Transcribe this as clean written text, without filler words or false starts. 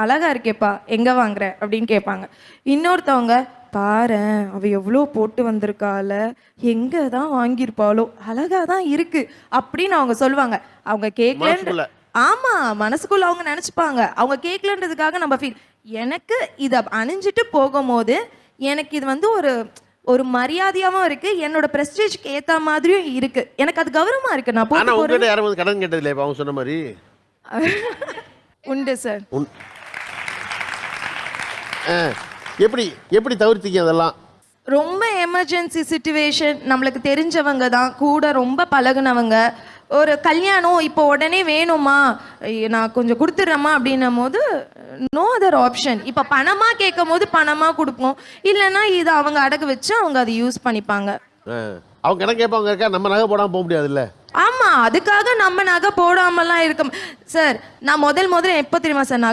அழகா இருக்கேப்பா, எங்க வாங்குற அப்படின்னு கேட்பாங்க. இன்னொருத்தவங்க, பாரேன் அவ எவ்வளோ போட்டு வந்திருக்கால, எங்க தான் வாங்கியிருப்பாளோ, அழகா தான் இருக்கு அப்படின்னு அவங்க சொல்லுவாங்க. அவங்க கேட்கலன்னு மனசுக்குள்ள. ஆமா, மனசுக்குள்ள அவங்க நினைச்சுப்பாங்க. அவங்க கேட்கலன்றதுக்காக நம்ம ஃபீல். எனக்கு இத அணிஞ்சிட்டு போகும்போது எனக்கு இது வந்து ஒரு ஒரு மரியாதையாவும் இருக்கு. என்னோட பிரஸ்டீஜ்க்கு ஏத்த மாதிரியும் இருக்கு. எனக்கு அது கௌரவமா இருக்கு. நான் ஆனா போட்டு போறது உங்ககிட்ட யாரும் வந்து கடன் கேட்டது இல்லையா இப்ப அவங்க சொன்ன மாதிரி? உண்டு சார். உன் ஆ. எப்படி எப்படி தவிர்த்தீங்க அதெல்லாம்? ரொம்ப எமர்ஜென்சி சிச்சுவேஷன், நம்மளுக்கு தெரிஞ்சவங்க தான், கூட ரொம்ப பழகுனவங்க. ஒரு கல்யாணம் இப்போ உடனே வேணுமா, நான் கொஞ்சம் கொடுத்துட்றேம்மா அப்படின்னும் போது நோ அதர் ஆப்ஷன். இப்போ பணமாக கேட்கும் போது பணமாக கொடுப்போம், இல்லைன்னா இதை அவங்க அடகு வச்சு அவங்க அதை யூஸ் பண்ணிப்பாங்க. அவங்க கடன் கேட்பாங்க இருக்கா, நம்ம நகை போடாமல் போக முடியாதுல்ல. ஆமா, அதுக்காக நம்ம நகை போடாமலாம் இருக்க சார். நான் முதல்ல எப்போ தெரியுமா சார்